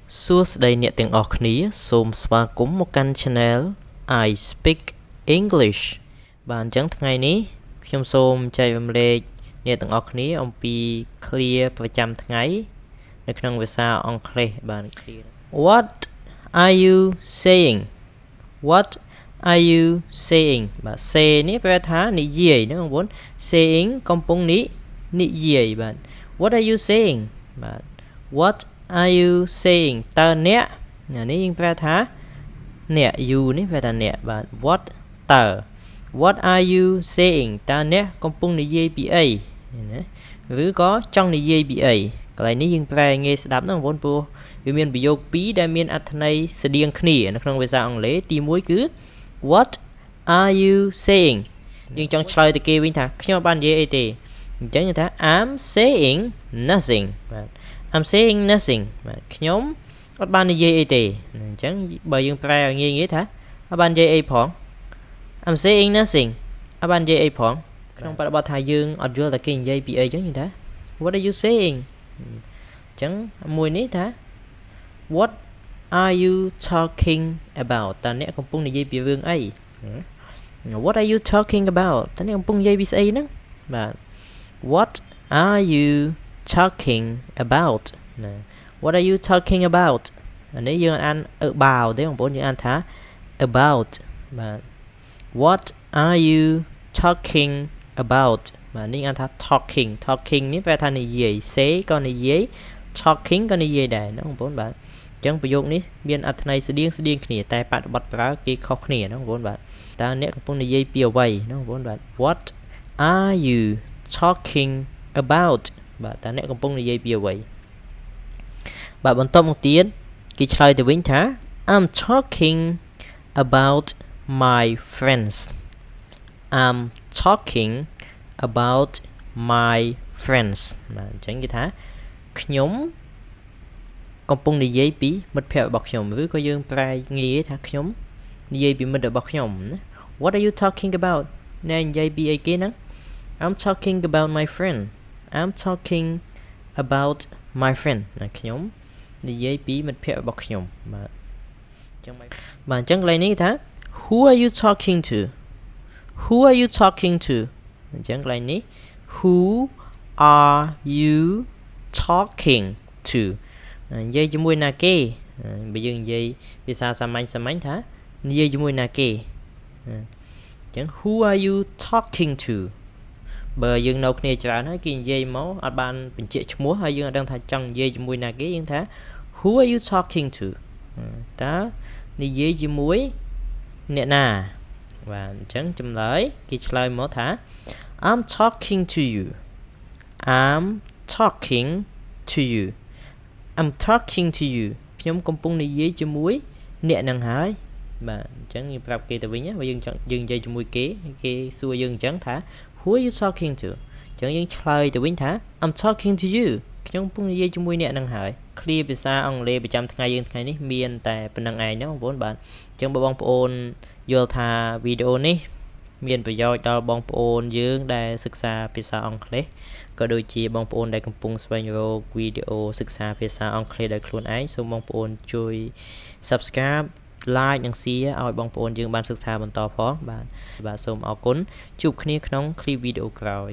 Suasdayអ្នកទាំងអស់គ្នាសូមស្វាគមន៍មកកាន់ Channel I Speak English បាទអញ្ចឹងថ្ងៃនេះខ្ញុំសូមចែករំលែកអ្នកទាំងអស់គ្នាអំពី clear ប្រចាំថ្ងៃនៅក្នុងភាសាអង់គ្លេសបាទ clear What are you saying What are you saying បាទ say នេះប្រែថានិយាយណាបងប្អូន saying កំពុងនិយាយបាទ What are you saying បាទ What are you saying តើអ្នកនេះយើងប្រែថាអ្នក you នេះប្រែថាអ្នកបាទ what តើ What are you saying តើអ្នកកំពុងនិយាយពីអីណាឬក៏ចង់និយាយពីអីកន្លែងនេះយើងប្រែងាយស្ដាប់ណាបងប្អូនព្រោះវាមានប្រយោគពីរដែលមានអត្ថន័យស្តៀងគ្នានៅក្នុងភាសាអង់គ្លេសទី1គឺ What are you saying យើងចង់ឆ្លើយទៅគេវិញថាខ្ញុំបាននិយាយអីទេអញ្ចឹងយើងថា I'm saying nothing បាទ I'm saying nothing បាទខ្ញុំអត់បាននិយាយអីទេអញ្ចឹងបើយើងប្រែឲ្យងាយៗថាអត់បាននិយាយអីផង I'm saying nothing អត់បាននិយាយអីផងក្នុងបរិបទថាយើងអត់យល់តែគេនិយាយពីអីអញ្ចឹងយើងថា What are you saying អញ្ចឹងមួយនេះថា What are you talking about តើអ្នកកំពុងនិយាយពីរឿងអី What are you talking about តើអ្នកកំពុងនិយាយពីស្អីហ្នឹងបាទ What are you talking about ណា What are you talking about អានេះយើងអាន about ទេបងប្អូនយើងអានថា about បាទ What are you talking about បាទនេះអានថា talking នេះប្រែថានិយាយ say ក៏និយាយ talking ក៏និយាយដែរណាបងប្អូនបាទអញ្ចឹងប្រយោគនេះមានអត្ថន័យស្តៀងគ្នាតែបរិបទប្រើគេខុសគ្នាណាបងប្អូនបាទតើអ្នកកំពុងនិយាយពីអ្វីណាបងប្អូនបាទ What are you talking about បាទតើអ្នកកំពុងនិយាយពីអ្វីបាទបន្តមកទៀតគេឆ្លើយទៅវិញថា I'm talking about my friends I'm talking about my friends បាទអញ្ចឹងគេថាខ្ញុំកំពុងនិយាយពីមិត្តភ័ក្តិរបស់ខ្ញុំឬក៏យើងប្រែងាយថាខ្ញុំនិយាយពីមិត្តរបស់ខ្ញុំណា What are you talking about អ្នកនិយាយពីអីគេហ្នឹង I'm talking about my friend I'm talking about my friend ណាខ្ញុំនិយាយពីមិត្តភ័ក្តិរបស់ខ្ញុំបាទអញ្ចឹងកន្លែងនេះថា Who are you talking to Who are you talking to អញ្ចឹងកន្លែងនេះ Who are you talking to និយាយជាមួយណាគេបើយើងនិយាយភាសាសាមញ្ញថានិយាយជាមួយណាគេអញ្ចឹង Who are you talking to បើយើងនៅគ្នាច្រើនហើយគេនិយាយមកអត់បានបញ្ជាក់ឈ្មោះហើយយើងអត់ដឹងថាចង់និយាយជាមួយណាគេយើងថា Who are you talking to តើនិយាយជាមួយអ្នកណាបាទអញ្ចឹងចម្លើយគេឆ្លើយមកថា I'm talking to you I'm talking to you I'm talking to you ខ្ញុំកំពុងនិយាយជាមួយអ្នកនឹងហើយបាទអញ្ចឹងយើងប្រាប់គេទៅវិញបើយើងនិយាយជាមួយគេសួរយើងអញ្ចឹងថា Who are you talking to អញ្ចឹងយើងឆ្លើយទៅវិញថា I'm talking to you ខ្ញុំកំពុងនិយាយជាមួយអ្នកនឹងហើយ clear ភាសាអង់គ្លេសប្រចាំថ្ងៃយើងថ្ងៃនេះមានតែប៉ុណ្្នឹងឯងណាបងប្អូនបាទអញ្ចឹងបងប្អូនយល់ថាវីដេអូនេះមានប្រយោជន៍ដល់បងប្អូនយើងដែលសិក្សាភាសាអង់គ្លេសក៏ដូចជាបងប្អូនដែលកំពុងស្វែងរកវីដេអូសិក្សាភាសាអង់គ្លេសដោយខ្លួនឯងសូមបងប្អូនជួយ Subscribe like និង share ឲ្យបងប្អូនយើងបានសិក្សាបន្តផងបាទសូមអរគុណជួបគ្នាក្នុង clip វីដេអូក្រោយ